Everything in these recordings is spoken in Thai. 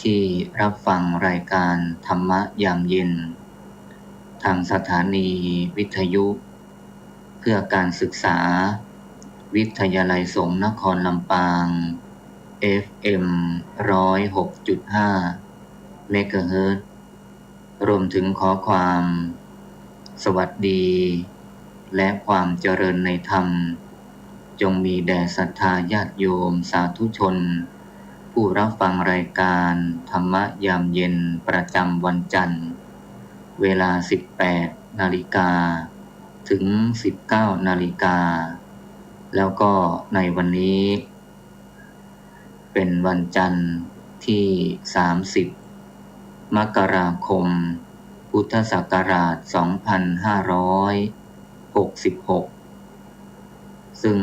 ที่รับฟังรายการธรรมะยามเย็นทางสถานีวิทยุเพื่อการศึกษาวิทยาลัยสงฆ์นครลำปาง FM 106.5 เมกะเฮิรตซ์รวมถึงขอความสวัสดีและความเจริญในธรรมจงมีแด่ศรัทธาญาติโยมสาธุชนผู้รับฟังรายการธรรมะยามเย็นประจำวันจันทร์เวลา 18 นาฬิกาถึง 19 นาฬิกาแล้วก็ในวันนี้เป็นวันจันทร์ที่ 30 มกราคม พุทธศักราช 2566 ซึ่ง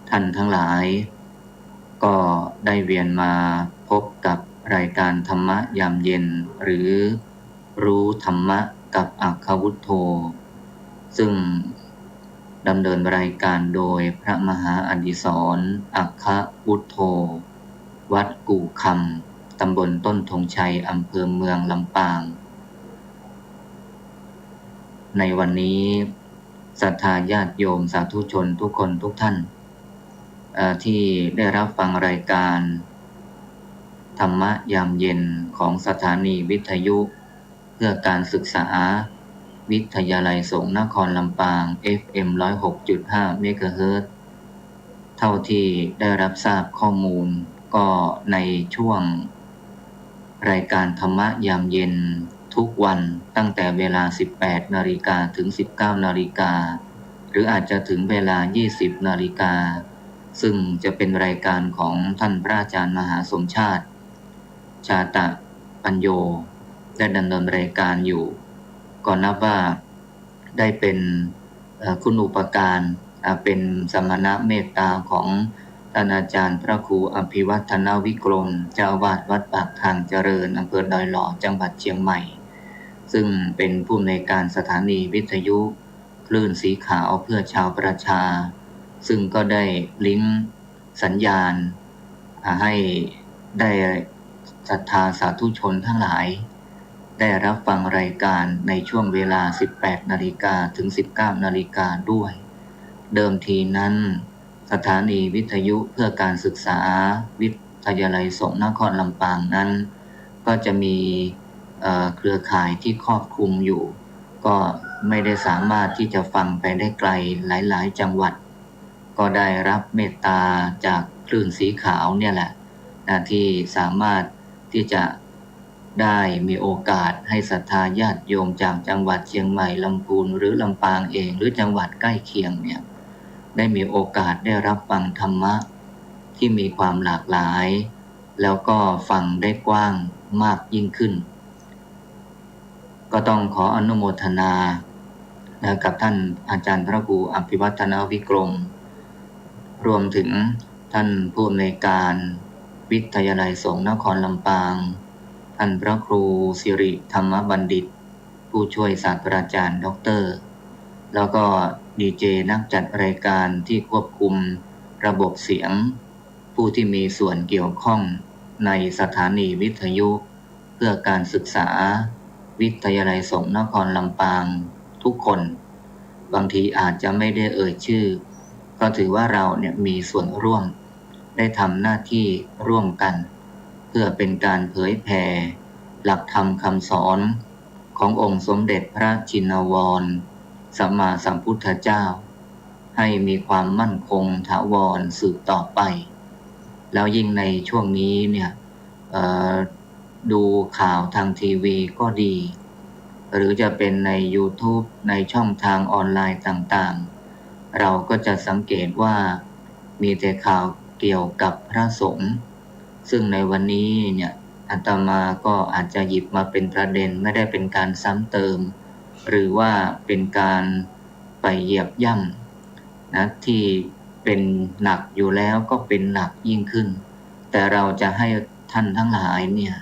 ท่านทั้งหลายก็ได้เวียนมาพบกับรายการธรรมะยามเย็นหรือรู้ธรรมะกับอัคควุฒโธซึ่งดำเนินรายการโดยพระมหาอดิศรอัคควุฒโธวัดกู่คำตำบลต้นธงชัยอำเภอเมืองลำปางในวันนี้ศรัทธาญาติโยมสาธุชนทุกคนทุกท่านที่ได้รับฟังรายการธรรมะยามเย็นของสถานีวิทยุเพื่อการศึกษาวิทยาลัยสงฆ์นครลำปาง FM 106.5 เมกะเฮิรตซ์เท่าที่ได้รับทราบข้อมูลก็ในช่วงรายการธรรมะยามเย็นทุกวันตั้งแต่เวลา 18 นาฬิกาถึง 19 นาฬิกาหรืออาจจะถึงเวลา 20 นาฬิกาซึ่งจะเป็นรายการของท่านพระอาจารย์มหาสมชาติชาตะปัญโยได้ดำเนินรายการอยู่ก็นับว่าได้เป็นคุณูปการเป็นสมณะเมตตาของท่านอาจารย์พระครูอภิวัฒนวิกรมเจ้าอาวาสวัดปากทางเจริญอำเภอดอยหล่อจังหวัดเชียงใหม่ซึ่งเป็นผู้อำนวยการสถานีวิทยุคลื่นสีขาวเพื่อชาวประชาซึ่งก็ได้ลิงก์สัญญาณให้ได้ศรัทธาสาธุชนทั้งหลายได้รับฟังรายการในช่วงเวลา 18 นาฬิกาถึง 19 นาฬิกาด้วยเดิมทีนั้นสถานีวิทยุเพื่อการศึกษาวิทยาลัยสงฆ์นครลำปางนั้นก็จะมีเครือข่ายที่ครอบคลุมอยู่ก็ไม่ได้สามารถที่จะฟังไปได้ไกลหลายๆจังหวัดก็ได้รับเมตตาจากคลื่นสีขาวเนี่ยแหละที่สามารถที่จะได้มีโอกาสให้ศรัทธาญาติโยมจากจังหวัดเชียงใหม่ลำพูนหรือลำปางเองหรือจังหวัดใกล้เคียงเนี่ยได้มีโอกาสได้รับฟังธรรมะที่มีความหลากหลายแล้วก็ฟังได้กว้างมากยิ่งขึ้นก็ต้องขออนุโมทนากับท่านอาจารย์พระครูอภิวัฒนวิกรมรวมถึงท่านผู้อำนวยการวิทยาลัยสงฆ์นครลำปางท่านพระครูสิริธรรมบัณฑิตผู้ช่วยศาสตราจารย์ด็อกเตอร์แล้วก็ดีเจนักจัดรายการที่ควบคุมระบบเสียงผู้ที่มีส่วนเกี่ยวข้องในสถานีวิทยุเพื่อการศึกษาวิทยาลัยสงฆ์นครลำปางทุกคนบางทีอาจจะไม่ได้เอ่ยชื่อก็ถือว่าเราเนี่ยมีส่วนร่วมได้ทำหน้าที่ร่วมกันเพื่อเป็นการเผยแผ่หลักธรรมคำสอนขององค์สมเด็จพระชินวรสัมมาสัมพุทธเจ้าให้มีความมั่นคงถาวรสืบต่อไปแล้วยิ่งในช่วงนี้เนี่ยดูข่าวทางทีวีก็ดีหรือจะเป็นใน YouTube ในช่องทางออนไลน์ต่างๆเราก็จะสังเกตว่ามีแต่ข่าวเกี่ยวกับพระสงฆ์ซึ่งในวันนี้เนี่ยอาตมาก็อาจจะหยิบมาเป็นประเด็นไม่ได้เป็นการซ้ำเติมหรือว่าเป็นการไปเหยียบย่ำนะที่เป็นหนักอยู่แล้วก็เป็นหนักยิ่งขึ้นแต่เราจะให้ท่านทั้งหลายเนี่ย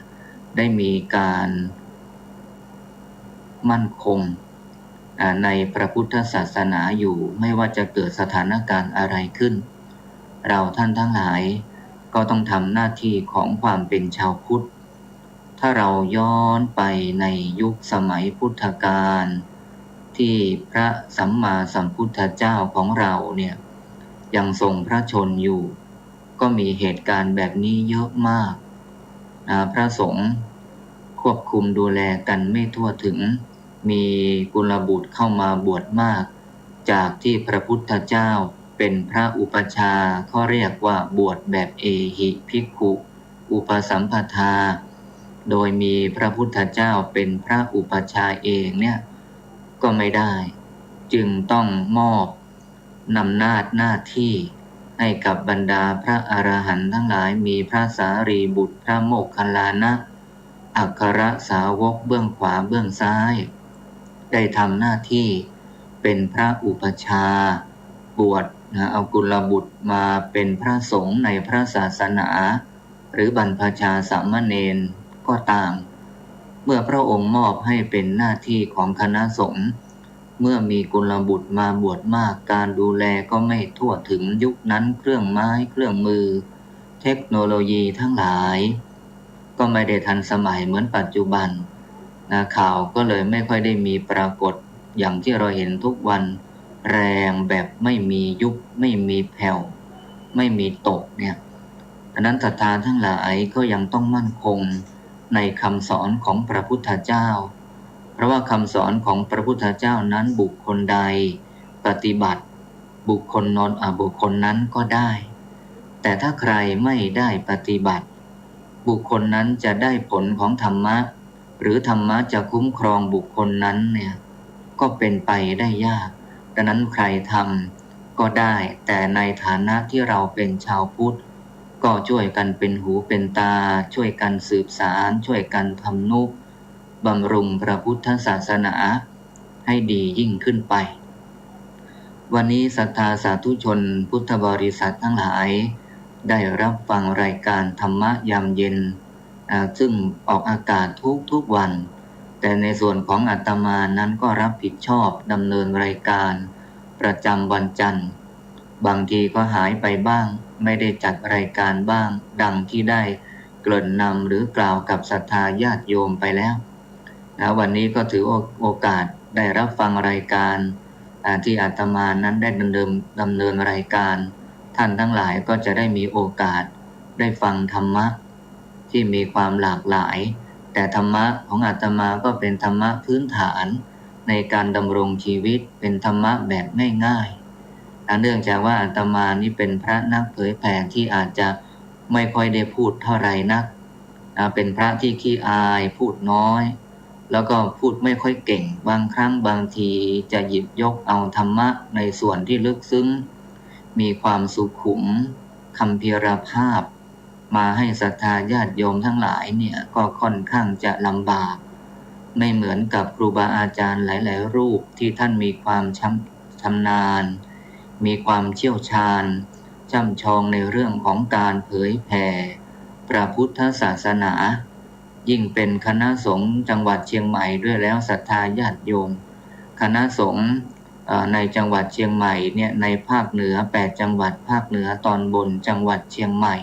ได้มีการมั่นคงในพระพุทธศาสนาอยู่ไม่ว่าจะเกิดสถานการณ์อะไรขึ้นเราท่านทั้งหลายก็ต้องทำหน้าที่ของความเป็นชาวพุทธ ถ้าเราย้อนไปในยุคสมัยพุทธกาลที่พระสัมมาสัมพุทธเจ้าของเราเนี่ยยังทรงพระชนอยู่ก็มีเหตุการณ์แบบนี้เยอะมากพระสงฆ์ควบคุมดูแลกันไม่ทั่วถึงมีกุลบุตรเข้ามาบวชมากจากที่พระพุทธเจ้าเป็นพระอุปชฌาย์เขาเรียกว่าบวชแบบเอหิภิกขุอุปสัมปทาโดยมีพระพุทธเจ้าเป็นพระอุปชฌาย์เองเนี่ยก็ไม่ได้จึงต้องมอบอำนาจหน้าที่ให้กับบรรดาพระอรหันต์ทั้งหลายมีพระสารีบุตรพระโมคคัลลานะอัครสาวกเบื้องขวาเบื้องซ้ายได้ทำหน้าที่เป็นพระอุปชฌาย์บวชเอากุลบุตรมาเป็นพระสงฆ์ในพระศาสนาหรือบรรพชาสามเณรก็ตามเมื่อพระองค์มอบให้เป็นหน้าที่ของคณะสงฆ์เมื่อมีกุลบุตรมาบวชมากการดูแลก็ไม่ทั่วถึงยุคนั้นเครื่องไม้เครื่องมือเทคโนโลยีทั้งหลายก็ไม่ได้ทันสมัยเหมือนปัจจุบันข่าวก็เลยไม่ค่อยได้มีปรากฏอย่างที่เราเห็นทุกวันแรงแบบไม่มียุบไม่มีแผ่วไม่มีตกเนี่ยดังนั้นศรัทธาทั้งหลายก็ยังต้องมั่นคงในคำสอนของพระพุทธเจ้าเพราะว่าคำสอนของพระพุทธเจ้านั้นบุคคลใดปฏิบัติบุคคลนั้นก็ได้แต่ถ้าใครไม่ได้ปฏิบัติบุคคลนั้นจะได้ผลของธรรมะหรือธรรมะจะคุ้มครองบุคคลนั้นเนี่ยก็เป็นไปได้ยากดังนั้นใครทำก็ได้แต่ในฐานะที่เราเป็นชาวพุทธก็ช่วยกันเป็นหูเป็นตาช่วยกันสืบสารช่วยกันทำนุบำรุงพระพุทธศาสนาให้ดียิ่งขึ้นไปวันนี้ศรัทธาสาธุชนพุทธบริษัททั้งหลายได้รับฟังรายการธรรมะยามเย็นซึ่งออกอากาศทุกวันแต่ในส่วนของอาตมานั้นก็รับผิดชอบดำเนินรายการประจำวันจันทร์บางทีก็หายไปบ้างไม่ได้จัดรายการบ้างดังที่ได้เกริ่นนำหรือกล่าวกับศรัทธาญาติโยมไปแล้ววันนี้ก็ถือโอกาสได้รับฟังรายการที่อาตมานั้นได้ดำเนินรายการท่านทั้งหลายก็จะได้มีโอกาสได้ฟังธรรมะที่มีความหลากหลายแต่ธรรมะของอาตมาก็เป็นธรรมะพื้นฐานในการดำรงชีวิตเป็นธรรมะแบบง่ายๆเนื่องจากว่าอาตมานี่เป็นพระนักเผยแผ่ที่อาจจะไม่ค่อยได้พูดเท่าไหร่นักเป็นพระที่ขี้อายพูดน้อยแล้วก็พูดไม่ค่อยเก่งบางครั้งบางทีจะหยิบยกเอาธรรมะในส่วนที่ลึกซึ้งมีความสุขุมคัมภีรภาพมาให้ศรัทธาญาติโยมทั้งหลายเนี่ยก็ค่อนข้างจะลำบากไม่เหมือนกับครูบาอาจารย์หลายๆรูปที่ท่านมีความชำนาญมีความเชี่ยวชาญช่ำชองในเรื่องของการเผยแผ่พระพุทธศาสนายิ่งเป็นคณะสงฆ์จังหวัดเชียงใหม่ด้วยแล้วศรัทธาญาติโยมคณะสงฆ์ในจังหวัดเชียงใหม่เนี่ยในภาคเหนือ8จังหวัดภาคเหนือตอนบนจังหวัดเชียงใหม่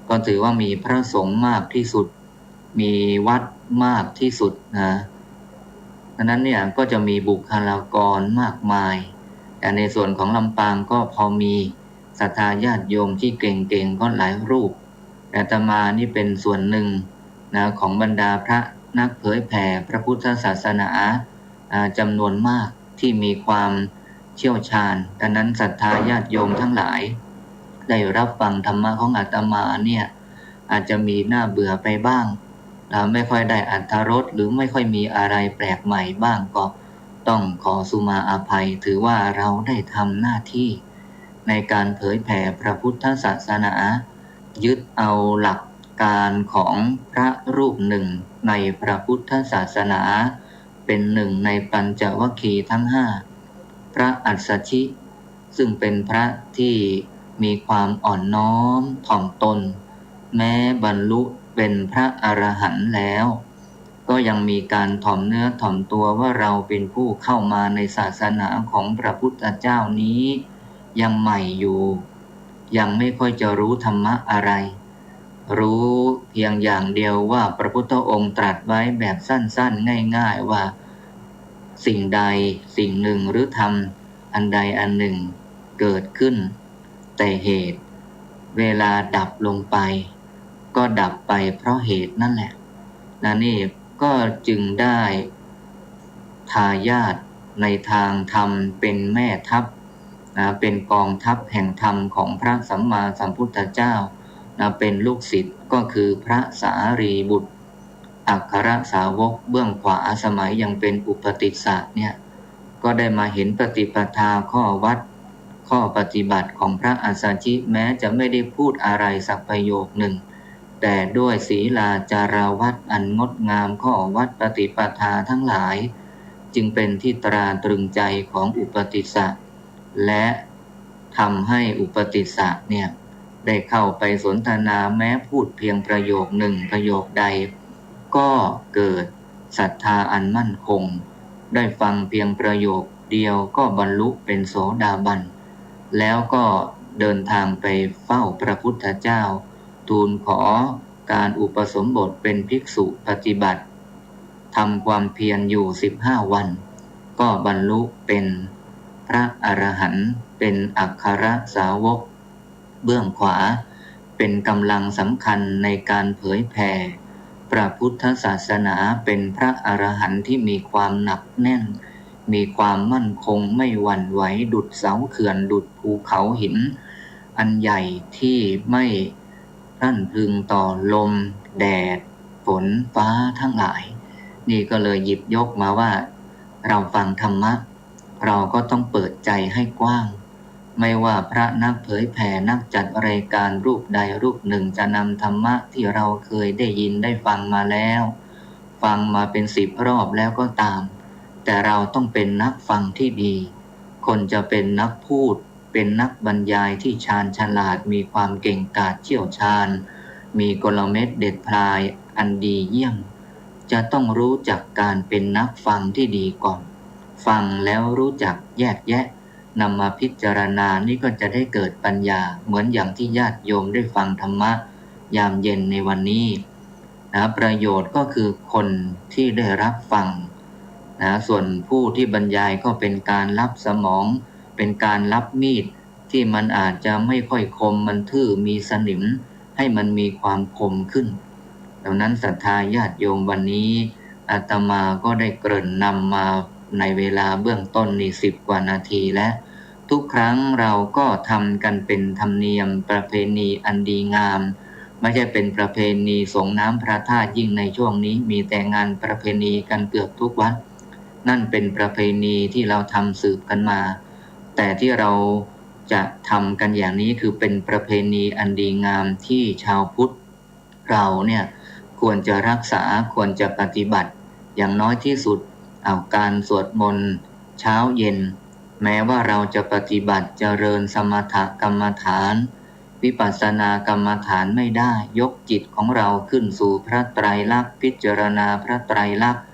ก็ถือว่ามีพระสงฆ์มากที่สุดมีวัดมากที่สุดดังนั้นเนี่ยก็จะมีบุคลากรมากมายแต่ในส่วนของลำปางก็พอมีศรัทธาญาติโยมที่เก่งๆก็หลายรูปแต่อาตมานี่เป็นส่วนหนึ่งของบรรดาพระนักเผยแผ่พระพุทธศาสนาจำนวนมากที่มีความเชี่ยวชาญดังนั้นศรัทธาญาติโยมทั้งหลายได้รับฟังธรรมะของอาตมาเนี่ยอาจจะมีหน้าเบื่อไปบ้างไม่ค่อยได้อรรถรสหรือไม่ค่อยมีอะไรแปลกใหม่บ้างก็ต้องขอสุมาอาภัยถือว่าเราได้ทำหน้าที่ในการเผยแผ่พระพุทธศาสนายึดเอาหลักการของพระรูปหนึ่งในพระพุทธศาสนาเป็นหนึ่งในปัญจวัคคีย์ทั้ง5พระอัสสชิซึ่งเป็นพระที่มีความอ่อนน้อมถ่อมตนแม้บรรลุเป็นพระอรหันต์แล้วก็ยังมีการถ่อมเนื้อถ่อมตัวว่าเราเป็นผู้เข้ามาในศาสนาของพระพุทธเจ้านี้ยังใหม่อยู่ยังไม่ค่อยจะรู้ธรรมะอะไร รู้เพียงอย่างเดียวว่าพระพุทธองค์ตรัสไว้แบบสั้นๆง่ายๆว่าสิ่งใดสิ่งหนึ่งหรือธรรมอันใดอันหนึ่งเกิดขึ้นแต่เหตุเวลาดับลงไปก็ดับไปเพราะเหตุนั่นแหละนี่ก็จึงได้ทายาทในทางธรรมเป็นแม่ทัพเป็นกองทัพแห่งธรรมของพระสัมมาสัมพุทธเจ้าเป็นลูกศิษย์ก็คือพระสารีบุตรอัครสาวกเบื้องขวาสมัยยังเป็นอุปติสสะเนี่ยก็ได้มาเห็นปฏิปทาข้อวัดข้อปฏิบัติของพระอัสสชิแม้จะไม่ได้พูดอะไรสักประโยคหนึ่งแต่ด้วยศีลาจารวัดอันงดงามข้อวัดปฏิปทาทั้งหลายจึงเป็นที่ตราตรึงใจของอุปติสสะและทำให้อุปติสสะเนี่ยได้เข้าไปสนทนาแม้พูดเพียงประโยคหนึ่งประโยคใดก็เกิดศรัทธาอันมั่นคงได้ฟังเพียงประโยคเดียวก็บรรลุเป็นโสดาบันแล้วก็เดินทางไปเฝ้าพระพุทธเจ้าทูลขอการอุปสมบทเป็นภิกษุปฏิบัติทำความเพียรอยู่15 วันก็บรรลุเป็นพระอรหันต์เป็นอัครสาวกเบื้องขวาเป็นกำลังสำคัญในการเผยแผ่พระพุทธศาสนาเป็นพระอรหันต์ที่มีความหนักแน่นมีความมั่นคงไม่หวั่นไหวดุจเสาเขื่อนดุจภูเขาหินอันใหญ่ที่ไม่พรั่นพรึงต่อลมแดดฝนฟ้าทั้งหลายนี่ก็เลยหยิบยกมาว่าเราฟังธรรมะเราก็ต้องเปิดใจให้กว้างไม่ว่าพระนักเผยแผ่นักจัดรายการรูปใดรูปหนึ่งจะนำธรรมะที่เราเคยได้ยินได้ฟังมาแล้วฟังมาเป็น10 รอบแล้วก็ตามแต่เราต้องเป็นนักฟังที่ดีคนจะเป็นนักพูดเป็นนักบรรยายที่ชาญฉลาดมีความเก่งกาจเชี่ยวชาญมีกลเม็ดเด็ดพลายอันดีเยี่ยมจะต้องรู้จักการเป็นนักฟังที่ดีก่อนฟังแล้วรู้จักแยกแยะนำมาพิจารณานี่ก็จะได้เกิดปัญญาเหมือนอย่างที่ญาติโยมได้ฟังธรรมะยามเย็นในวันนี้ประโยชน์ก็คือคนที่ได้รับฟังส่วนผู้ที่บรรยายก็เป็นการรับสมองเป็นการรับมีดที่มันอาจจะไม่ค่อยคมมันทื่อมีสนิมให้มันมีความคมขึ้นดังนั้นศรัทธาญาติโยมวันนี้อาตมาก็ได้เกริ่นนำมาในเวลาเบื้องต้นนี่10 กว่านาทีและทุกครั้งเราก็ทำกันเป็นธรรมเนียมประเพณีอันดีงามไม่ใช่เป็นประเพณีส่งน้ำพระธาตุยิ่งในช่วงนี้มีแต่งานประเพณีกันเกือบทุกวัดนั่นเป็นประเพณีที่เราทำสืบกันมาแต่ที่เราจะทำกันอย่างนี้คือเป็นประเพณีอันดีงามที่ชาวพุทธเราเนี่ยควรจะรักษาควรจะปฏิบัติอย่างน้อยที่สุดเอาการสวดมนต์เช้าเย็นแม้ว่าเราจะปฏิบัติเจริญสมถกรรมฐานวิปัสสนากรรมฐานไม่ได้ยกจิตของเราขึ้นสู่พระไตรลักษณ์พิจารณาพระไตรลักษณ์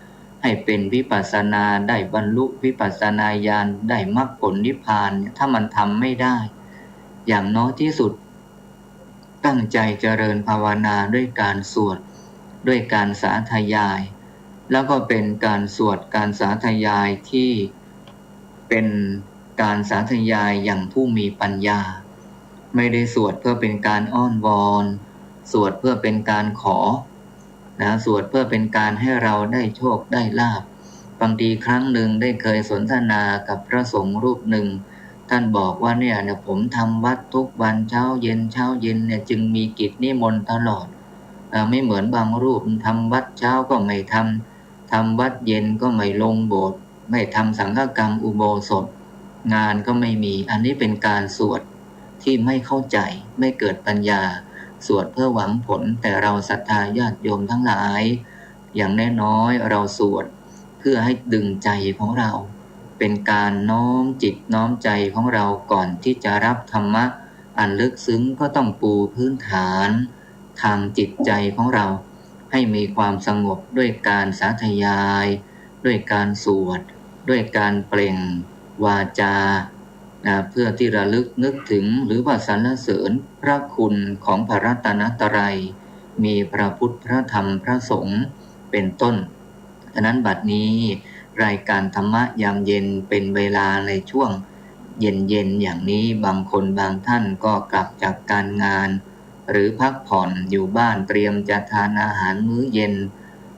ให้เป็นวิปัสสนาได้บรรลุวิปัสสนาญาณได้มรรคผลนิพพานถ้ามันทำไม่ได้อย่างน้อยที่สุดตั้งใจเจริญภาวนาด้วยการสวดด้วยการสาธยายแล้วก็เป็นการสวดการสาธยายที่เป็นการสาธยายอย่างผู้มีปัญญาไม่ได้สวดเพื่อเป็นการอ้อนวอนสวดเพื่อเป็นการขอสวดเพื่อเป็นการให้เราได้โชคได้ลาภบางทีครั้งหนึ่งได้เคยสนทนากับพระสงฆ์รูปหนึ่งท่านบอกว่าเนี่ยผมทำวัดทุกวันเช้าเย็นเนี่ยจึงมีกิจนิมนต์ตลอดไม่เหมือนบางรูปทำวัดเช้าก็ไม่ทำวัดเย็นก็ไม่ลงโบสถ์ไม่ทำสังฆกรรมอุโบสถงานก็ไม่มีอันนี้เป็นการสวดที่ไม่เข้าใจไม่เกิดปัญญาสวดเพื่อหวังผลแต่เราศรัทธาญาติโยมทั้งหลายอย่างน้อยๆเราสวดเพื่อให้ดึงใจของเราเป็นการน้อมจิตน้อมใจของเราก่อนที่จะรับธรรมะอันลึกซึ้งก็ต้องปูพื้นฐานทางจิตใจของเราให้มีความสงบด้วยการสาธยายด้วยการสวดด้วยการเปล่งวาจา เพื่อที่ระลึกนึกถึงหรือว่าสรรเสริญพระคุณของพระรัตนตรัยมีพระพุทธพระธรรมพระสงฆ์เป็นต้นฉะนั้นบัดนี้รายการธรรมะยามเย็นเป็นเวลาในช่วงเย็นอย่างนี้บางคนบางท่านก็กลับจากการงานหรือพักผ่อนอยู่บ้านเตรียมจะทานอาหารมื้อเย็น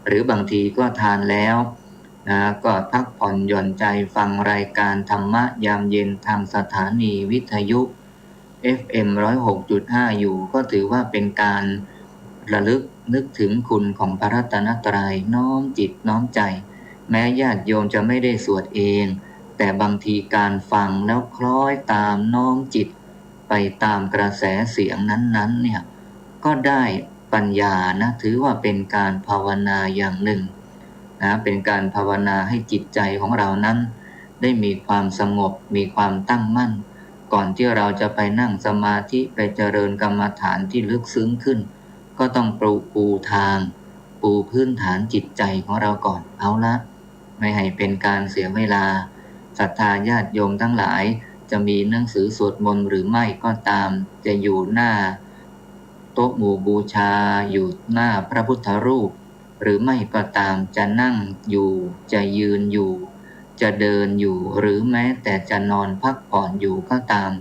หรือบางทีก็ทานแล้วก็พักผ่อนหย่อนใจฟังรายการธรรมะยามเย็นทางสถานีวิทยุ FM 106.5 อยู่ก็ถือว่าเป็นการระลึกนึกถึงคุณของพระรัตนตรัยน้อมจิตน้อมใจแม้ญาติโยมจะไม่ได้สวดเองแต่บางทีการฟังแล้วคล้อยตามน้อมจิตไปตามกระแสเสียงนั้นๆเนี่ยก็ได้ปัญญานะถือว่าเป็นการภาวนาอย่างหนึ่งเป็นการภาวนาให้จิตใจของเรานั้นได้มีความสงบมีความตั้งมั่นก่อนที่เราจะไปนั่งสมาธิไปเจริญกรรมฐานที่ลึกซึ้งขึ้นก็ต้องปูทางปูพื้นฐานจิตใจของเราก่อนเอาละไม่ให้เป็นการเสียเวลาศรัทธาญาติโยมทั้งหลายจะมีหนังสือสวดมนต์หรือไม่ก็ตามจะอยู่หน้าโต๊ะหมู่บูชาอยู่หน้าพระพุทธรูปหรือไม่ก็ตามจะนั่งอยู่จะยืนอยู่จะเดินอยู่หรือแม้แต่จะนอนพักผ่อนอยู่ก็ตาม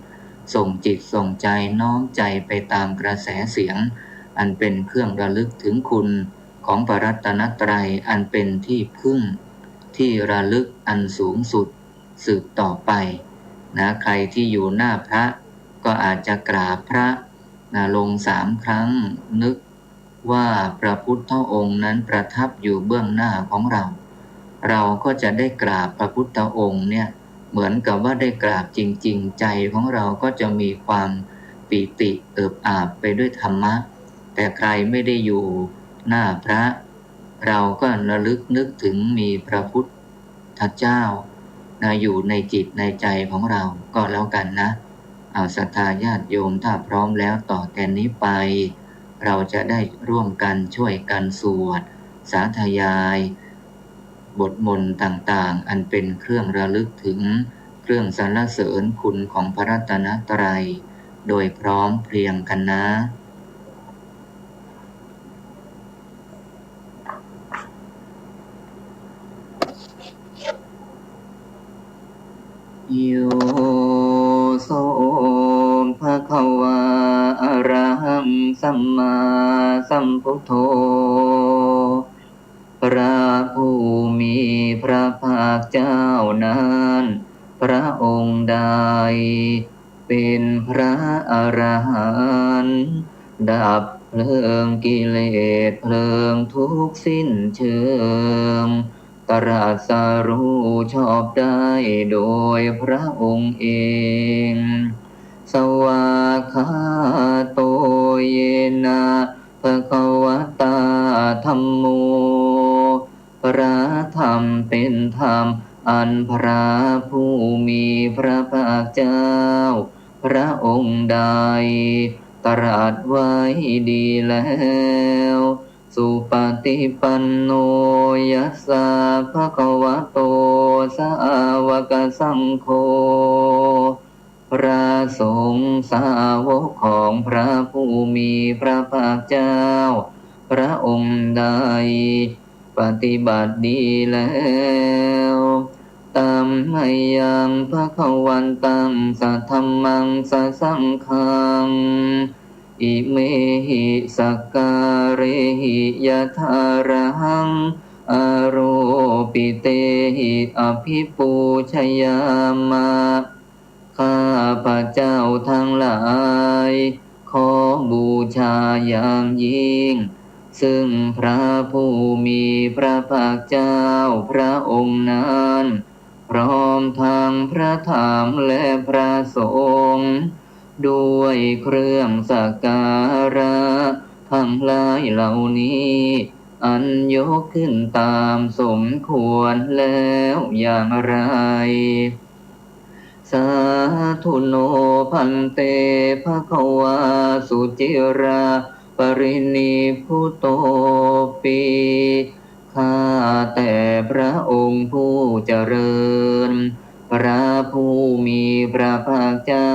ส่งจิตส่งใจน้อมใจไปตามกระแสเสียงอันเป็นเครื่องระลึกถึงคุณของพระรัตนตรัยอันเป็นที่พึ่งที่ระลึกอันสูงสุดสืบต่อไปใครที่อยู่หน้าพระก็อาจจะกราบพระลง3 ครั้งนึกว่าพระพุทธองค์นั้นประทับอยู่เบื้องหน้าของเราก็จะได้กราบพระพุทธองค์เนี่ยเหมือนกับว่าได้กราบจริงๆใจของเราก็จะมีความปีติเอิบอาบไปด้วยธรรมะแต่ใครไม่ได้อยู่หน้าพระเราก็ระลึกนึกถึงมีพระพุทธเจ้าอยู่ในจิตในใจของเราก็แล้วกันนะเอาศรัทธาญาติโยมถ้าพร้อมแล้วต่อแต่นี้ไปเราจะได้ร่วมกันช่วยกันสวดสาธยายบทมนต์ต่างๆอันเป็นเครื่องระลึกถึงเครื่องสรรเสริญคุณของพระรัตนตรัยโดยพร้อมเพรียงกันนะโยโสภะคะวาอะระหังสัมมาสัมพุทโธพระผู้มีพระภาคเจ้านั้นพระองค์ใดเป็นพระอรหันต์ดับเพลิงกิเลสเพลิงทุกข์สิ้นเชิงตรัสรู้ชอบได้โดยพระองค์เองสวากขาโตเยนะภะคะวะตาธัมโมพระธรรมเป็นธรรมอันพระผู้มีพระภาคเจ้าพระองค์ใดตรัสไว้ดีแล้วสุปฏิปันโนยัสสะภะคะวะโตสาวกสังโฆพระสงฆ์สาวกของพระผู้มีพระภาคเจ้าพระองค์ใดปฏิบัติดีแล้วตัมมัยยังภะคะวันตังสัทธัมมังสัสสังฆังอิเมหิสักการะหิยะถาระหังอโรปิเตหิอภิปูชยามะข้าพระเจ้าทั้งหลายขอบูชาอย่างยิ่งซึ่งพระผู้มีพระภาคเจ้าพระองค์นั้นพร้อมทั้งพระธรรมและพระสงฆ์ด้วยเครื่องสักการะทั้งหลายเหล่านี้อันยกขึ้นตามสมควรแล้วอย่างไรสาธุโนพันเตภะคะวาสุจิราปรินิพุโตปิข้าแต่พระองค์ผู้เจริญพ ระผู้มีพระภาคเจ้า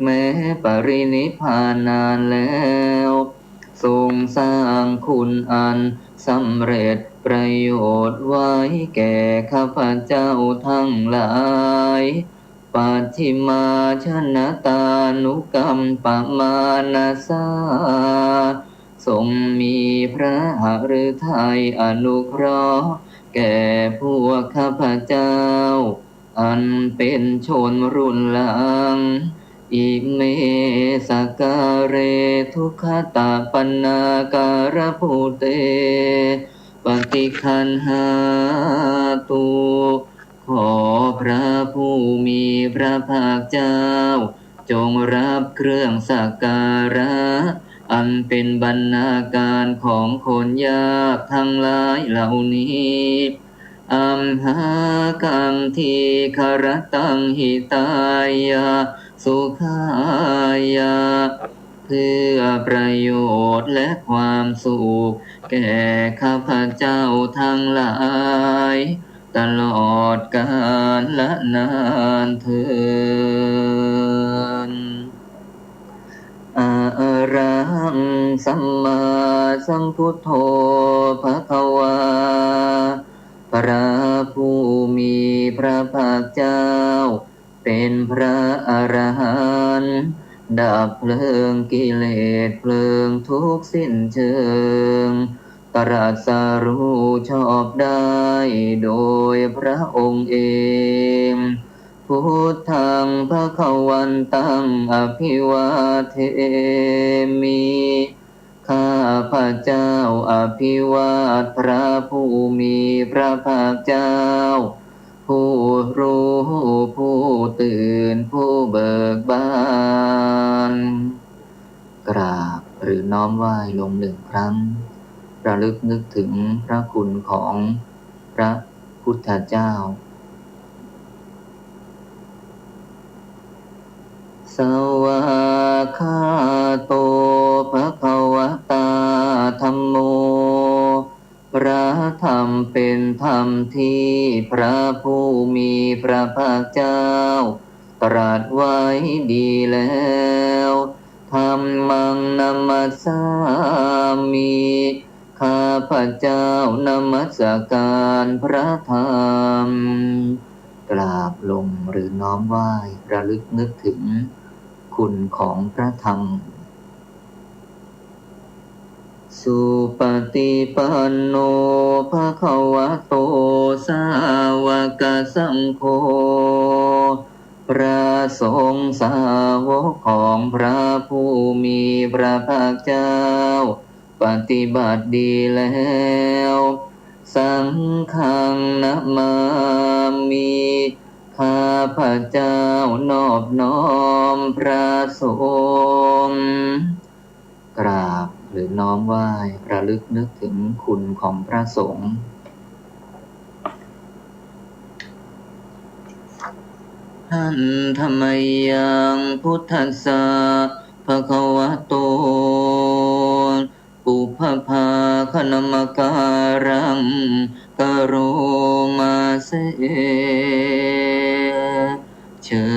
แม้ปรินิพพานนานแล้วทรงสร้างคุณอันสำเร็จประโยชน์ไว้แก่ข้าพเจ้าทั้งหลายปัจฉิมาชนะตานุกรรมปมานาสาทรงมีพระหฤทัยอนุเคราะห์แก่พวกข้าพเจ้าอันเป็นชนรุ่นหลังอิเมสการเรทุกขตาปันนาการภูเตปฏิคันหาตุขอพระผู้มีพระภาคเจ้าจงรับเครื่องสักการะอันเป็นบรรณาการของคนยากทั้งหลายเหล่านี้อัมหากังทีคารตังหิตายาสุขายาเพื่อประโยชน์และความสุขแก่ข้าพเจ้าทั้งหลายตลอดกาลและนานเทอญอะระหังสัมมาสัมพุทโธภควาพระผู้มีพระภาคเจ้าเป็นพระอรหันต์ดับเพลิงกิเลสเพลิงทุกข์สิ้นเชิงตรัสรู้ชอบได้โดยพระองค์เองพุทธังภควันตังอภิวาเทมิข้าพระเจ้าอภิวาทพระผู้มีพระภาคเจ้าผู้รู้ผู้ตื่นผู้เบิกบานกราบหรือน้อมไหว้ลงหนึ่งครั้งระลึกนึกถึงพระคุณของพระพุทธเจ้าสวากขาโตภควตาธัมโมพระธรรมเป็นธรรมที่พระผู้มีพระภาคเจ้าตรัสไว้ดีแล้วธัมมังนัมมัสสามิข้าพระเจ้านมัสการพระธรรมกราบลงหรือน้อมไหว้ระลึกนึกถึงคุณของพระธรรมสุปฏิปันโนภควโตสาวกสังโฆพระสงฆ์สาวกของพระผู้มีพระภาคเจ้าปฏิบัติดีแล้วสังฆังนะมามิข้าพระเจ้านอบน้อมพระสงฆ์กราบหรือน้อมไหว้ระลึกนึกถึงคุณของพระสงฆ์หันธรรมยังพุทธัสสะภะคะวะโตปุพพาคณมการังกโรมาเสเชิ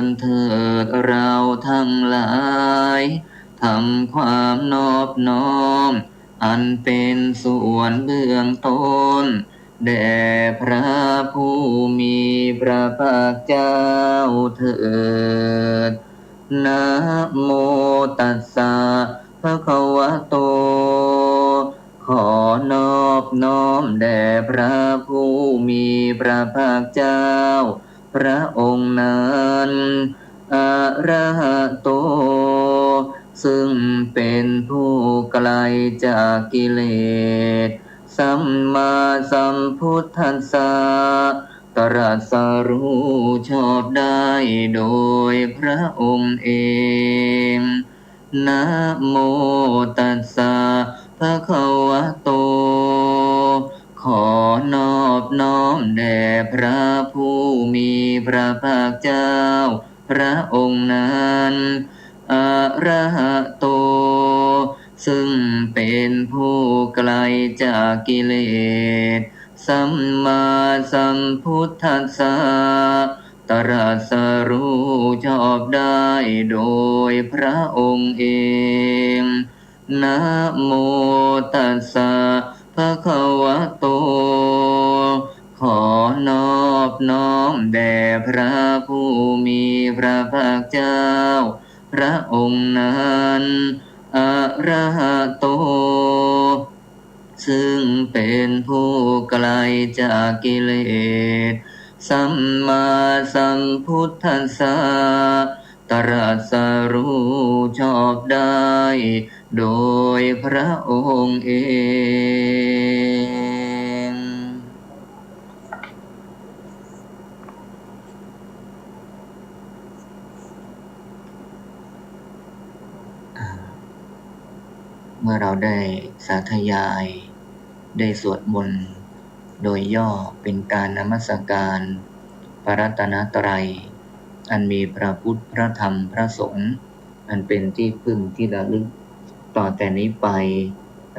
ญเถิดเราทั้งหลายทำความนอบน้อมอันเป็นส่วนเบื้องต้นแด่พระผู้มีพระภาคเจ้าเถิดนะโมตัสสะภะคะวะโตขอนอบน้อมแด่พระผู้มีพระภาคเจ้าพระองค์นั้นอะระหะโตซึ่งเป็นผู้ไกลจากกิเลสสัมมาสัมพุทธัสสะตรัสรู้ชอบได้โดยพระองค์เองนะโมตัสสะภะคะวะโตขอนอบน้อมแด่พระผู้มีพระภาคเจ้าพระองค์นั้นอะระหะโตซึ่งเป็นผู้ไกลจากกิเลสสัมมาสัมพุทธัสสะ ตรัสรู้ชอบได้โดยพระองค์เองนะโมตัสสะภะคะวะโตขอนอบน้อมแด่พระผู้มีพระภาคเจ้าพระองค์นั้นอะระหะโตซึ่งเป็นผู้ไกลจากกิเลสสัมมาสัมพุทธัสสะตรัสรู้ชอบได้โดยพระองค์เองเมื่อเราได้สาธยายได้สวดมนต์โดยย่อเป็นการนมัสการพระรัตนตรัยอันมีพระพุทธพระธรรมพระสงฆ์อันเป็นที่พึ่งที่ระลึกต่อแต่นี้ไป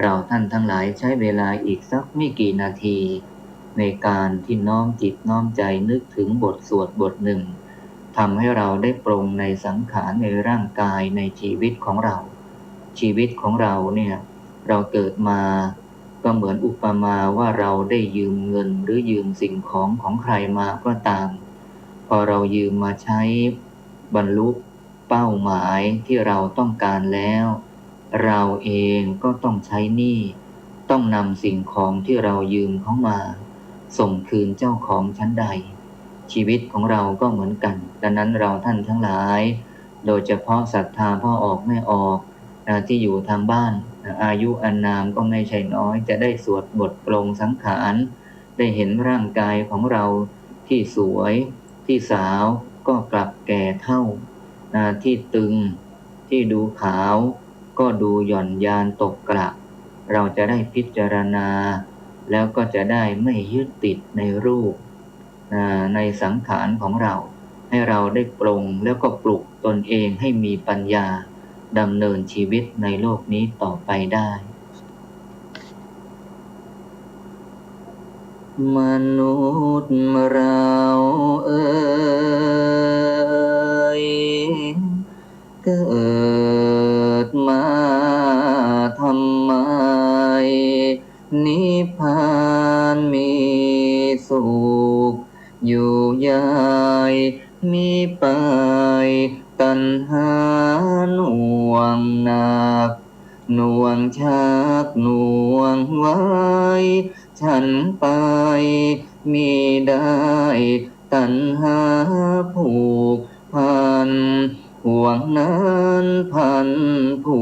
เราท่านทั้งหลายใช้เวลาอีกสักไม่กี่นาทีในการที่น้อมจิตน้อมใจนึกถึงบทสวดบทหนึ่งทำให้เราได้ปรงในสังขารในร่างกายในชีวิตของเราชีวิตของเราเนี่ยเราเกิดมาก็เหมือนอุปมาว่าเราได้ยืมเงินหรือยืมสิ่งของของใครมาก็ตามพอเรายืมมาใช้บรรลุเป้าหมายที่เราต้องการแล้วเราเองก็ต้องใช้หนี้ต้องนำสิ่งของที่เรายืมเขามาส่งคืนเจ้าของชั้นใดชีวิตของเราก็เหมือนกันดังนั้นเราท่านทั้งหลายโดยเฉพาะศรัทธาพ่อออกแม่ออกที่อยู่ทางบ้านอายุอานามก็ไม่ใช่น้อยจะได้สวดบทปลงสังขารได้เห็นร่างกายของเราที่สวยที่สาวก็กลับแก่เฒ่าที่ตึงที่ดูขาวก็ดูหย่อนยานตกกระเราจะได้พิจารณาแล้วก็จะได้ไม่ยึดติดในรูปในสังขารของเราให้เราได้ปลงแล้วก็ปลุกตนเองให้มีปัญญาดำเนินชีวิตในโลกนี้ต่อไปได้มนุษย์เราเอ่ยเกิดมาทำไมนิพพานมีสุขอยู่ใหญ่มีไปตัณหาหน่วงหนักหน่วงชักหน่วงไว้ฉันไปมีได้ตัณหาผูกพันห่วงนั้นพันผู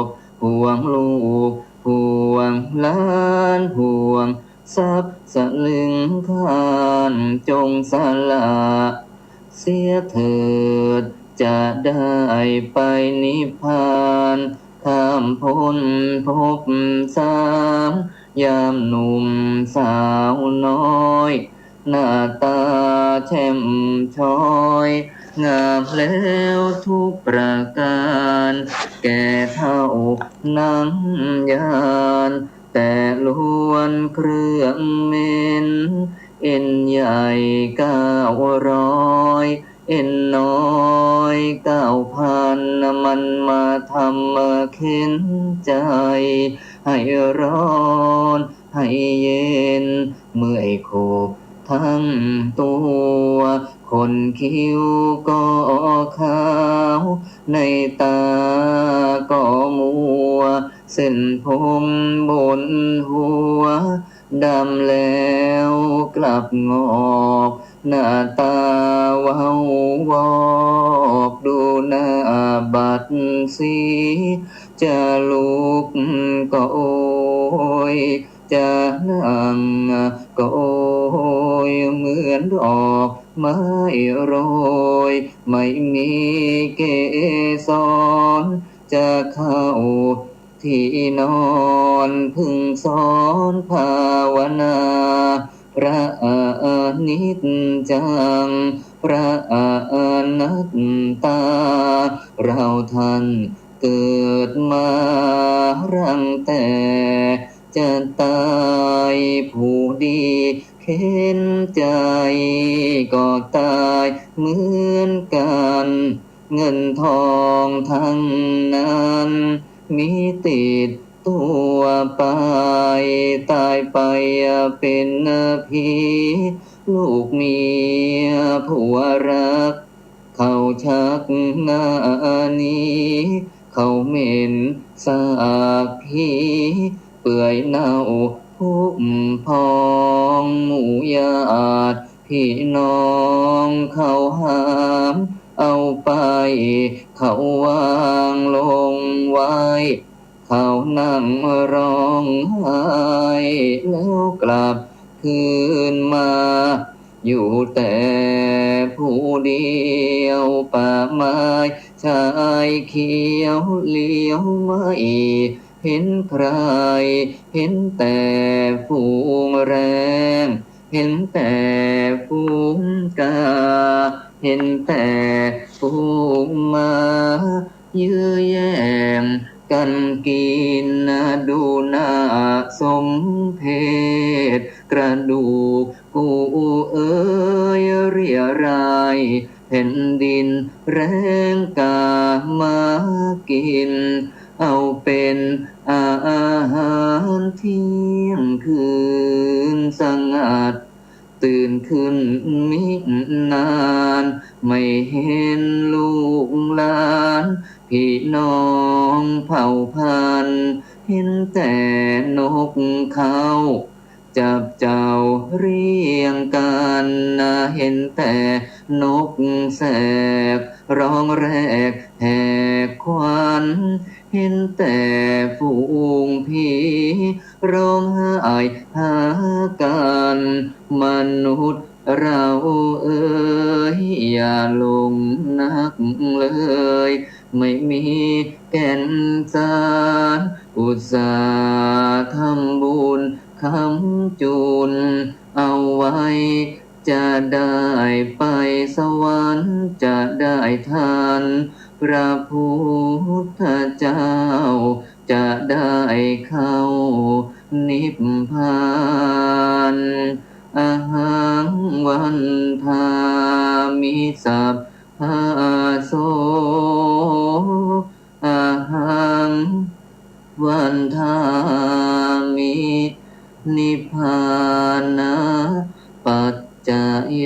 กห่วงลูกห่วงหลานห่วงทรัพย์สลึงคานจงสละเสียเถิดจะได้ไปนิพพานข้ามพ้นภพสามยามหนุ่มสาวน้อยหน้าตาแช่มช้อยงามแล้วทุกประการแก่เท่านังยานแต่ล้วนเครื่องเม็นเอ็นใหญ่900เอ็นน้อย9,000มันมาทำเข็นใจให้ร้อนให้เย็นเมื่อยโคบทั้งตัวคนคิ้วก็ขาวในตาก็มัวเส้นผมบนหัวดำแล้วกลับงอกหน้าตาเว้าวอกดูหน้าบัดสีจะลุกก็โอยจะนั่งก็โอยเหมือนดอกไม้โรยไม่มีเกสรจะเข้าที่นอนพึงสอนภาวนาพระอนิจจังพระอนัตตาเราท่านเกิดมารังแต่จะตายผู้ดีแค่ เข็นใจก็ตายเหมือนกันเงินทองทั้งนั้นมีติดตัวไปตายไปเป็นผีลูกเมียผัวรักเขาชักหน้านี้เขาเหม็นสากผีเปื่อยเน่าผุพองหมู่ญาติพี่น้องเขาหามเอาไปเขาวางลงไว้เขานั่งร้องไห้แล้วกลับคืนมาอยู่แต่ผู้เดียวป่าไม้ชายเขียวเลี้ยวไม่เห็นใครเห็นแต่ฝูงแรงเห็นแต่ฝูงกาเห็นแต่ฝูงม้ายื้อแย่งกันกินดูหน้าสมเพชกระดูกกูเอ๋ยเรียรายแผ่นดินแรงกามากินเอาเป็นอาหารเที่ยงคืนสงัดตื่นขึ้นมินานไม่เห็นลูกหลานพี่น้องเผ่าพันธุ์เห็นแต่นกเขาจับเจ้าเรียงกันเห็นแต่นกแสกร้องแรกแหกควันเห็นแต่ฝูงผีร้องไห้หากันมนุษย์เราเอ่ยอย่าหลงนักเลยไม่มีแก่นสารอุตส่าห์ทำบุญคำจุนเอาไว้จะได้ไปสวรรค์จะได้ทันพระพุทธเจ้าจะได้เข้านิพพานอาหังวันทามิสัพพะโสอาหังวันทามินิพพานะปัจจโย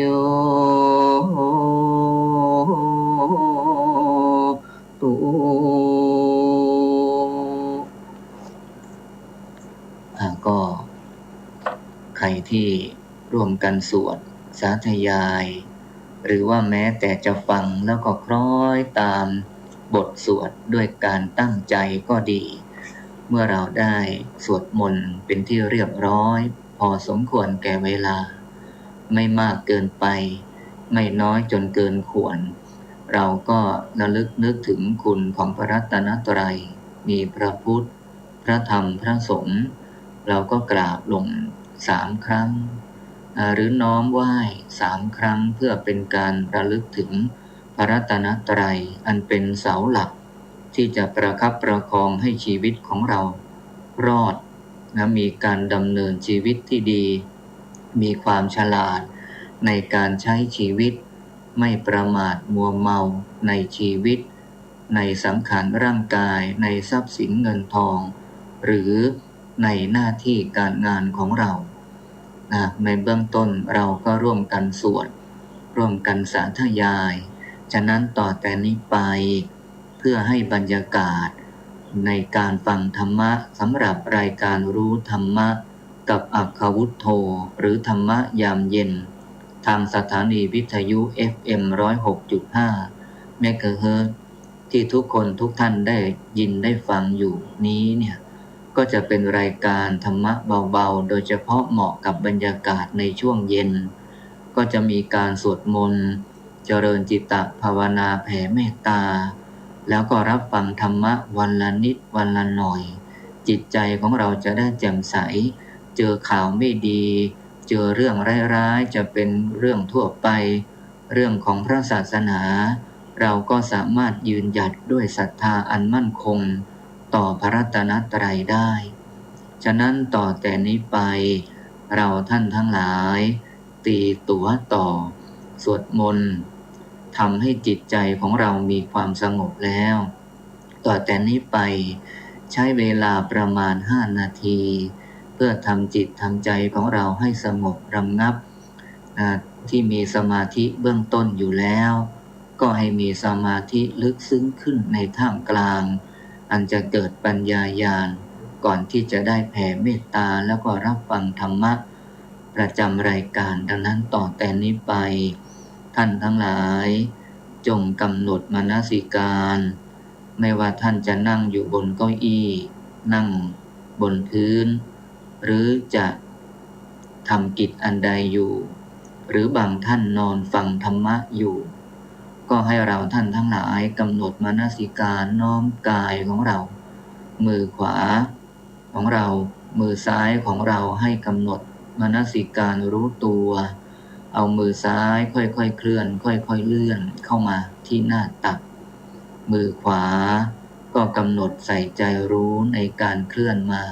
ตุก็ใครที่ร่วมกันสวดสาธยายหรือว่าแม้แต่จะฟังแล้วก็คล้อยตามบทสวดด้วยการตั้งใจก็ดี เมื่อเราได้สวดมนต์เป็นที่เรียบร้อยพอสมควรแก่เวลาไม่มากเกินไปไม่น้อยจนเกินควรเราก็ระลึกนึกถึงคุณของพระรัตนตรัยมีพระพุทธพระธรรมพระสงฆ์เราก็กราบลง3 ครั้งหรือน้อมไหว้3 ครั้งเพื่อเป็นการระลึกถึงพระรัตนตรัยอันเป็นเสาหลักที่จะประคับประคองให้ชีวิตของเรารอดมีการดำเนินชีวิตที่ดีมีความฉลาดในการใช้ชีวิตไม่ประมาทมัวเมาในชีวิตในสังขารร่างกายในทรัพย์สินเงินทองหรือในหน้าที่การงานของเราในเบื้องต้นเราก็ร่วมกันสวดร่วมกันสาธยายฉะนั้นต่อแต่นี้ไปเพื่อให้บรรยากาศในการฟังธรรมะสำหรับรายการรู้ธรรมะกับอัคควุฒโธหรือธรรมะยามเย็นทางสถานีวิทยุ FM 106.5 เมกะเฮิรตซ์ที่ทุกคนทุกท่านได้ยินได้ฟังอยู่นี้เนี่ยก็จะเป็นรายการธรรมะเบาๆโดยเฉพาะเหมาะกับบรรยากาศในช่วงเย็นก็จะมีการสวดมนต์เจริญจิตตภาวนาแผ่เมตตาแล้วก็รับฟังธรรมะวันละนิดวันละหน่อยจิตใจของเราจะได้แจ่มใสเจอข่าวไม่ดีเจอเรื่องร้ายๆจะเป็นเรื่องทั่วไปเรื่องของพระศาสนาเราก็สามารถยืนหยัดด้วยศรัทธาอันมั่นคงต่อพระรัตนตรัยได้ฉะนั้นต่อแต่นี้ไป เราท่านทั้งหลายตีตั๋วต่อสวดมนต์ทำให้จิตใจของเรามีความสงบแล้วต่อแต่นี้ไปใช้เวลาประมาณ5 นาทีเพื่อทำจิตทำใจของเราให้สงบระงับที่มีสมาธิเบื้องต้นอยู่แล้วก็ให้มีสมาธิลึกซึ้งขึ้นในท่ามกลางอันจะเกิดปัญญาญาณก่อนที่จะได้แผ่เมตตาแล้วก็รับฟังธรรมะประจำรายการดังนั้นต่อแต่นี้ไปท่านทั้งหลายจงกำหนดมนสิการไม่ว่าท่านจะนั่งอยู่บนเก้าอี้นั่งบนพื้นหรือจะทำกิจอันใดอยู่หรือบางท่านนอนฟังธรรมะอยู่ก็ให้เราท่านทั้งหลายกำหนดมนสิการน้อมกายของเรามือขวาของเรามือซ้ายของเราให้กำหนดมนสิการรู้ตัวเอามือซ้ายค่อยๆเคลื่อนค่อยๆเลื่อนเข้ามาที่หน้าตักมือขวาก็กำหนดใส่ใจรู้ในการเคลื่อนมา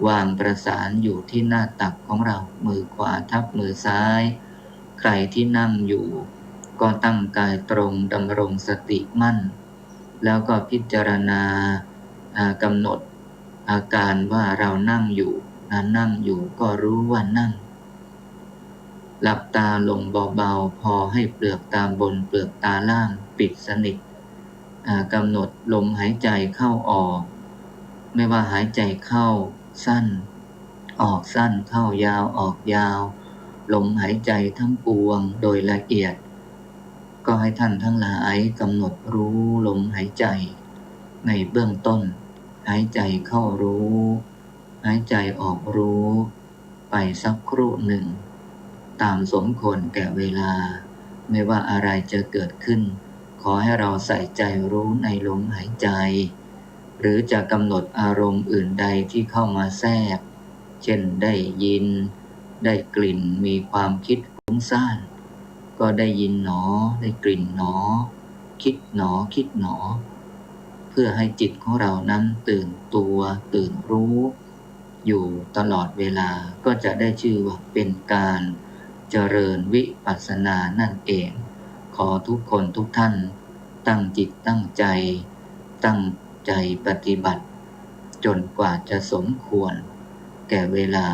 วางประสานอยู่ที่หน้าตักของเรามือขวาทับมือซ้ายใครที่นั่งอยู่ก็ตั้งกายตรงดำรงสติมั่นแล้วก็พิจารณากำหนดอาการว่าเรานั่งอยู่นั่งอยู่ก็รู้ว่านั่งหลับตาลงเบาๆพอให้เปลือกตาบนเปลือกตาล่างปิดสนิทกำหนดลมหายใจเข้าออกไม่ว่าหายใจเข้าสั้นออกสั้นเข้ายาวออกยาวลมหายใจทั้งปวงโดยละเอียดก็ให้ท่านทั้งหลายกำหนดรู้ลมหายใจในเบื้องต้นหายใจเข้ารู้หายใจออกรู้ไปสักครู่หนึ่งตามสมควรแก่เวลาไม่ว่าอะไรจะเกิดขึ้นขอให้เราใส่ใจรู้ในลมหายใจหรือจะกำหนดอารมณ์อื่นใดที่เข้ามาแทรกเช่นได้ยินได้กลิ่นมีความคิดฟุ้งซ่านก็ได้ยินหนอได้กลิ่นหนอคิดหนอคิดหนอเพื่อให้จิตของเรานั้นตื่นตัวตื่นรู้อยู่ตลอดเวลาก็จะได้ชื่อว่าเป็นการเจริญวิปัสสนานั่นเองขอทุกคนทุกท่านตั้งจิตตั้งใจปฏิบัติจนกว่าจะสมควรแก่เวลา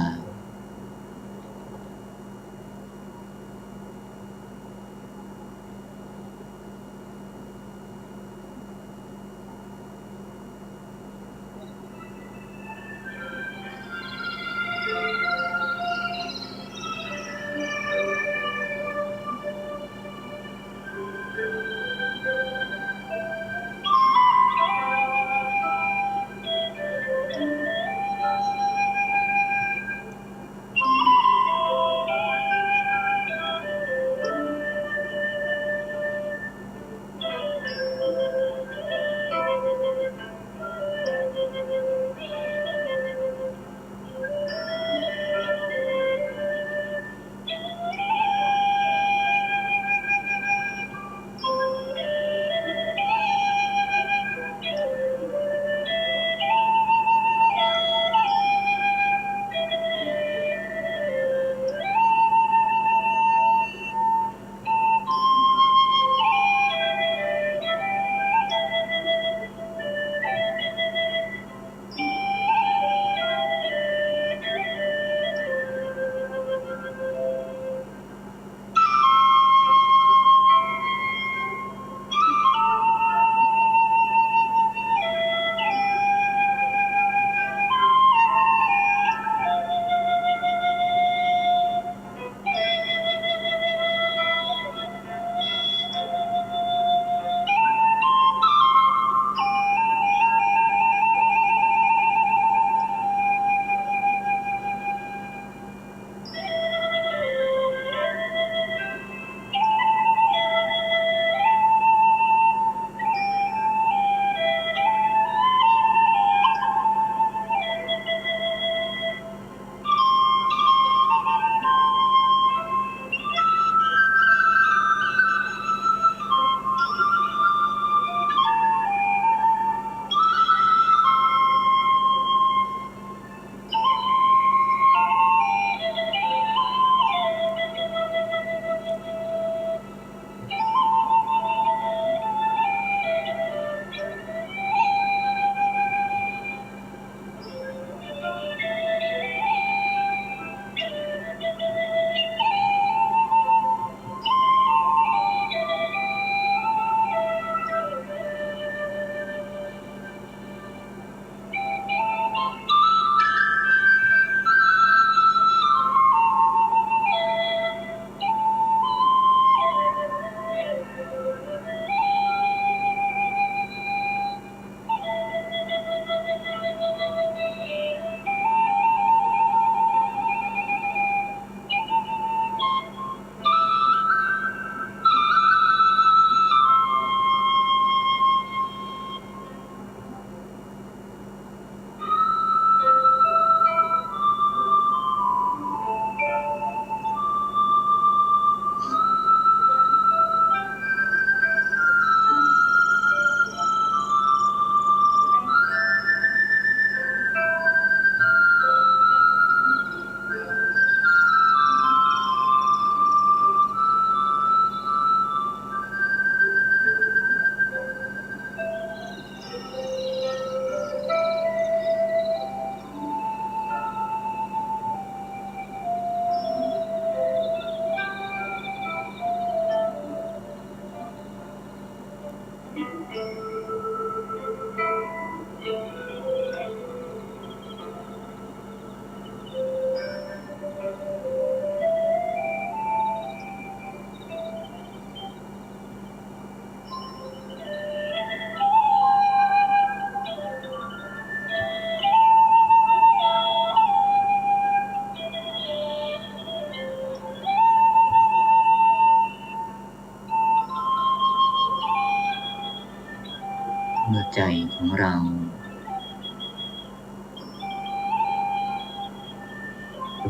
ใจของเรา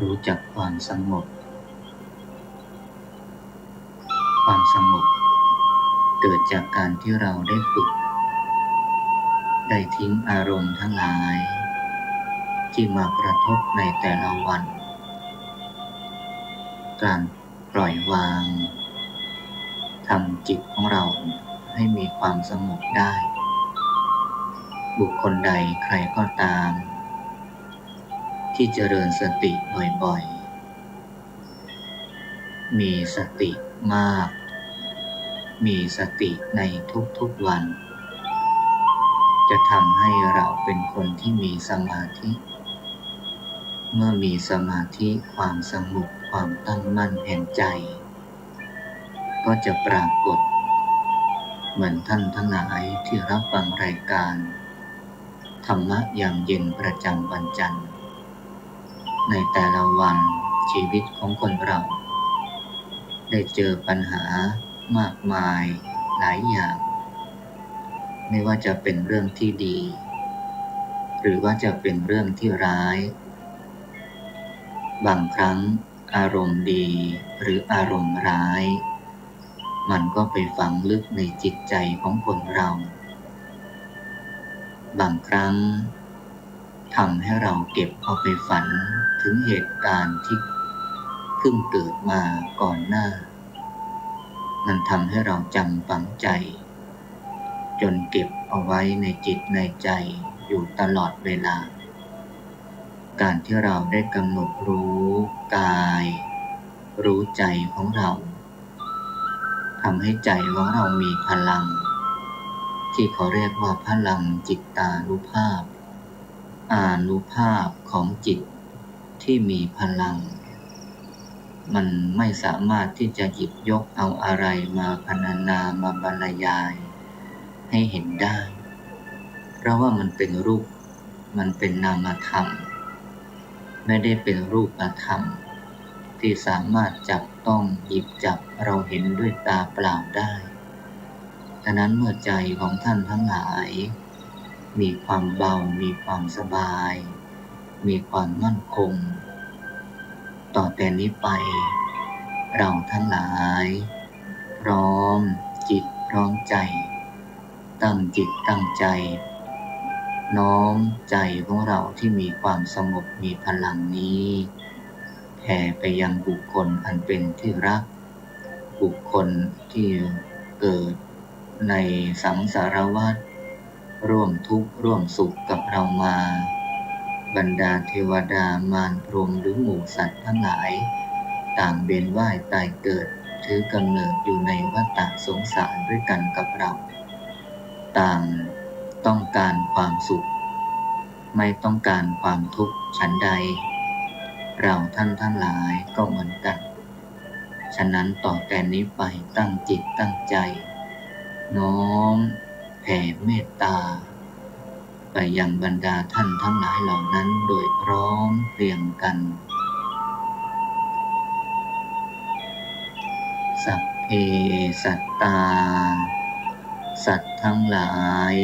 รู้จักความสงบความสงบเกิดจากการที่เราได้ฝึกได้ทิ้งอารมณ์ทั้งหลายที่มากระทบในแต่ละวันการปล่อยวางทำจิตของเราให้มีความสงบได้บุคคลใดใครก็ตามที่เจริญสติบ่อยๆมีสติมากมีสติในทุกๆวันจะทำให้เราเป็นคนที่มีสมาธิเมื่อมีสมาธิความสงบความตั้งมั่นแห่งใจก็จะปรากฏเหมือนท่านทั้งหลายที่รับฟังรายการธรรมะยามเย็นประจำวันจันทร์ในแต่ละวันชีวิตของคนเราได้เจอปัญหามากมายหลายอย่างไม่ว่าจะเป็นเรื่องที่ดีหรือว่าจะเป็นเรื่องที่ร้ายบางครั้งอารมณ์ดีหรืออารมณ์ร้ายมันก็ไปฝังลึกในจิตใจของคนเราบางครั้งทำให้เราเก็บเอาไปฝันถึงเหตุการณ์ที่เพิ่งเกิดมาก่อนหน้ามันทำให้เราจำฝังใจจนเก็บเอาไว้ในจิตในใจอยู่ตลอดเวลาการที่เราได้กำหนดรู้กายรู้ใจของเราทำให้ใจของเรามีพลังที่เขาเรียกว่าพลังจิตตานุภาพอานุภาพของจิตที่มีพลังมันไม่สามารถที่จะหยิบยกเอาอะไรมาพรรณนามาบรรยายให้เห็นได้เพราะว่ามันเป็นรูปมันเป็นนามธรรมไม่ได้เป็นรูปธรรมที่สามารถจับต้องหยิบจับเราเห็นด้วยตาเปล่าได้ฉะนั้นเมื่อใจของท่านทั้งหลายมีความเบามีความสบายมีความมั่นคงต่อแต่นี้ไปเราทั้งหลายพร้อมจิตพร้อมใจตั้งจิตตั้งใจน้อมใจของเราที่มีความสงบมีพลังนี้แผ่ไปยังบุคคลอันเป็นที่รักบุคคลที่เกิดในสังสารวัฏร่วมทุกข์ร่วมสุขกับเรามาบรรดาเทวดามารพรหมหรือหมู่สัตว์ทั้งหลายต่างเวียนว่ายตายเกิดถือกำเนิดอยู่ในวัฏสงสารด้วยกันกับเราต่างต้องการความสุขไม่ต้องการความทุกข์ฉันใดเราท่านทั้งหลายก็เหมือนกันฉะนั้นต่อแต่นี้ไปตั้งจิตตั้งใจน้อมแผ่เมตตาไปยังบรรดาท่านทั้งหลายเหล่านั้นโดยพร้อมเพรียงกันสัพเพสัตตาสัตว์ทั้งหลาย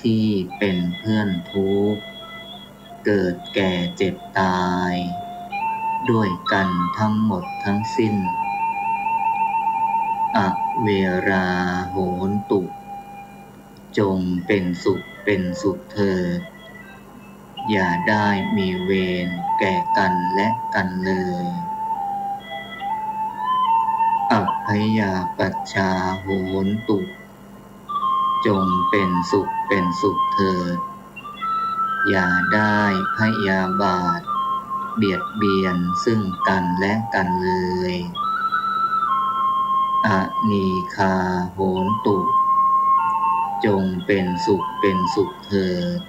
ที่เป็นเพื่อนทุกข์เกิดแก่เจ็บตายด้วยกันทั้งหมดทั้งสิ้นอเวราโหนตุจงเป็นสุขเป็นสุขเถิดอย่าได้มีเวรแก่กันและกันเลยอัพพยาปัชชาโหนตุจงเป็นสุขเป็นสุขเถิดอย่าได้พยาบาทเบียดเบียนซึ่งกันและกันเลยอนีฆาโหนตุจงเป็นสุขเป็นสุขเถิด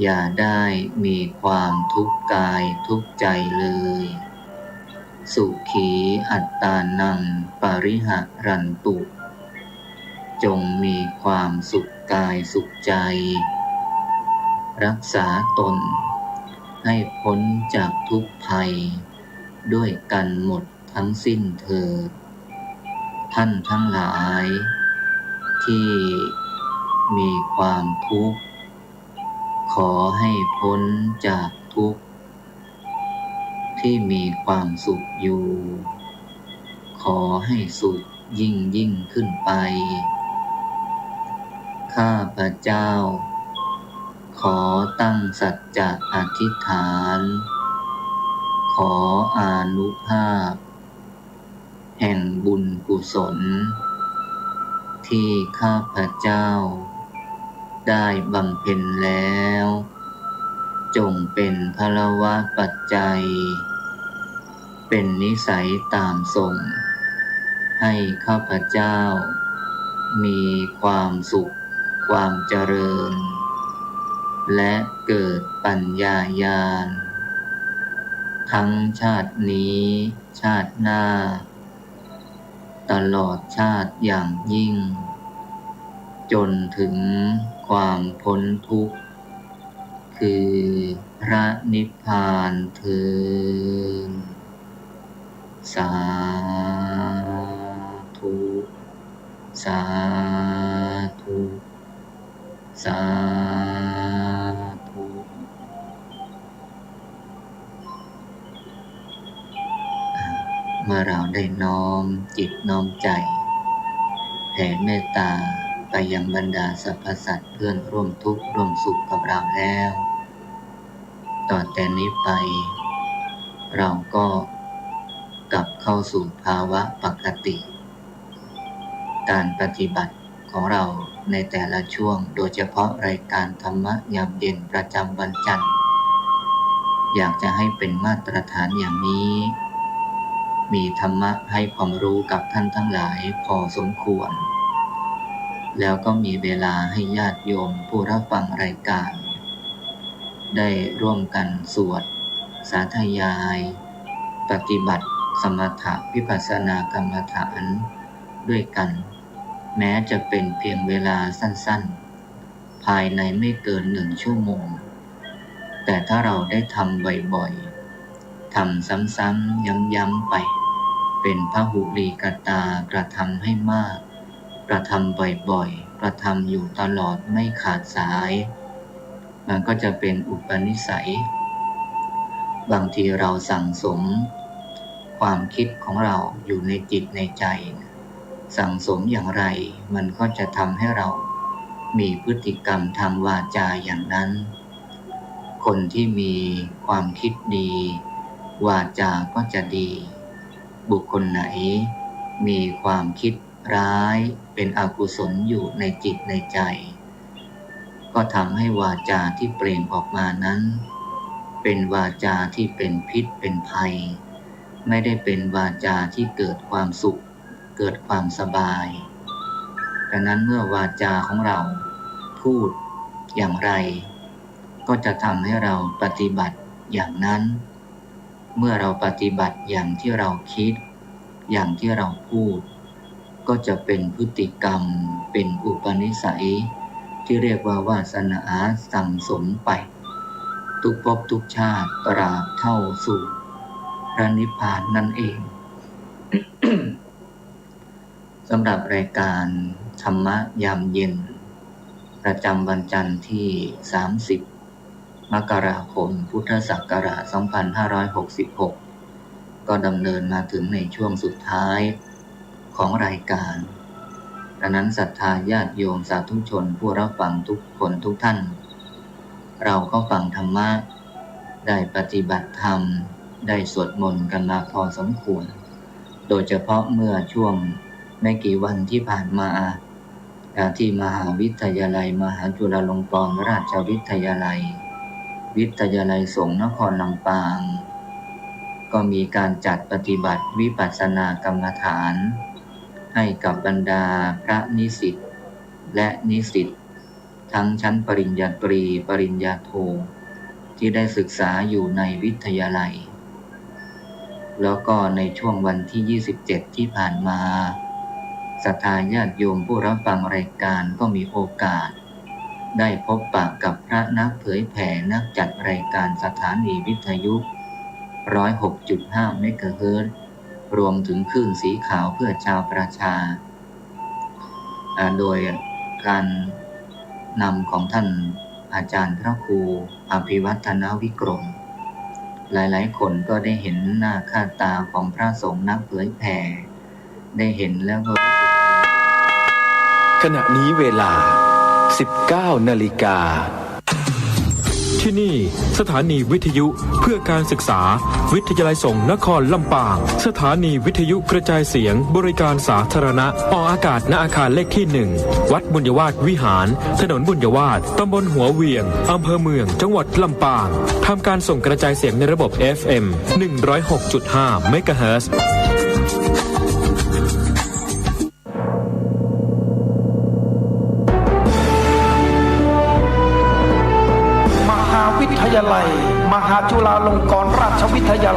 อย่าได้มีความทุกข์กายทุกข์ใจเลยสุขีอัตตานังปริหะรันตุจงมีความสุขกายสุขใจรักษาตนให้พ้นจากทุกภัยด้วยกันหมดทั้งสิ้นเถิดท่านทั้งหลายที่ มีความทุกข์ขอให้พ้นจากทุกข์ที่มีความสุขอยู่ขอให้สุขยิ่งขึ้นไปข้าพเจ้าขอตั้งสัจจะอธิษฐานขออานุภาพแห่งบุญกุศลที่ข้าพเจ้าได้บำเพ็ญแล้วจงเป็นภลวะปัจจัยเป็นนิสัยตามส่งให้ข้าพเจ้ามีความสุขความเจริญและเกิดปัญญาญาณทั้งชาตินี้ชาติหน้าตลอดชาติอย่างยิ่งจนถึงความพ้นทุกข์คือพระนิพพานเถิดสาธุสาธุสาธุเมื่อเราได้น้อมจิตน้อมใจแผ่เมตตาไปยังบรรดาสรรพสัตว์เพื่อนร่วมทุกข์ร่วมสุขกับเราแล้วต่อแต่นี้ไปเราก็กลับเข้าสู่ภาวะปกติการปฏิบัติของเราในแต่ละช่วงโดยเฉพาะรายการธรรมะยามเย็นประจำวันจันทร์อยากจะให้เป็นมาตรฐานอย่างนี้มีธรรมะให้ความรู้กับท่านทั้งหลายพอสมควรแล้วก็มีเวลาให้ญาติโยมผู้รับฟังรายการได้ร่วมกันสวดสาธยายปฏิบัติสมถะวิปัสสนากรรมฐานด้วยกันแม้จะเป็นเพียงเวลาสั้นๆภายในไม่เกิน1 ชั่วโมงแต่ถ้าเราได้ทำบ่อยๆทำซ้ำๆย้ำๆไปเป็นพหุลีกตากระทำให้มากกระทำบ่อยๆกระทำอยู่ตลอดไม่ขาดสายมันก็จะเป็นอุปนิสัยบางทีเราสั่งสมความคิดของเราอยู่ในจิตในใจสั่งสมอย่างไรมันก็จะทำให้เรามีพฤติกรรมทางวาจาอย่างนั้นคนที่มีความคิดดีวาจาก็จะดีบุคคลไหนมีความคิดร้ายเป็นอกุศลอยู่ในจิตในใจก็ทำให้วาจาที่เปล่งออกมานั้นเป็นวาจาที่เป็นพิษเป็นภัยไม่ได้เป็นวาจาที่เกิดความสุขเกิดความสบายดังนั้นเมื่อวาจาของเราพูดอย่างไรก็จะทำให้เราปฏิบัติอย่างนั้นเมื่อเราปฏิบัติอย่างที่เราคิดอย่างที่เราพูดก็จะเป็นพฤติกรรมเป็นอุปนิสัยที่เรียกว่าวาสนาสั่งสมไปทุกภพทุกชาติตราบเท่าสู่พระนิพพานนั่นเอง สำหรับรายการธรรมะยามเย็นประจำวันจันทร์ที่30มกราคมพุทธศักราช2566ก็ดำเนินมาถึงในช่วงสุดท้ายของรายการดังนั้นศรัทธาญาติโยมสาธุชนผู้รับฟังทุกคนทุกท่านเราก็ฟังธรรมะได้ปฏิบัติธรรมได้สวดมนต์กันมาพอสมควรโดยเฉพาะเมื่อช่วงไม่กี่วันที่ผ่านมาที่มหาวิทยาลัยมหาจุฬาลงกรณราชวิทยาลัยวิทยาลัยสงฆ์นครลำปางก็มีการจัดปฏิบัติวิปัสสนากรรมฐานให้กับบรรดาพระนิสิตและนิสิตทั้งชั้นปริญญาตรีปริญญาโทที่ได้ศึกษาอยู่ในวิทยาลัยแล้วก็ในช่วงวันที่27ที่ผ่านมาศรัทธาญาติโยมผู้รับฟังรายการก็มีโอกาสได้พบปะกับพระนักเผยแผ่นักจัดรายการสถานีวิทยุ 106.5 เมกะเฮิรตซ์รวมถึงคลื่นสีขาวเพื่อชาวประชาโดยการ นำของท่านอาจารย์พระครูอภิวัฒนวิกรมหลายๆคนก็ได้เห็นหน้าค่าตาของพระสงฆ์นักเผยแผ่ได้เห็นแล้วก็ขณะนี้เวลา 19 นาฬิกาที่นี่สถานีวิทยุเพื่อการศึกษาวิทยาลัยสงฆ์นครลำปางสถานีวิทยุกระจายเสียงบริการสาธารณะออกอากาศณอาคารเลขที่ 1 วัดบุญยวาสวิหารถนนบุญยวาสตำบลหัวเวียงอำเภอเมืองจังหวัดลำปางทำการส่งกระจายเสียงในระบบ FM 106.5 เมกะเฮิรตซ์วิทยาลัยมหาจุฬาลงกรณราชวิทยาลัย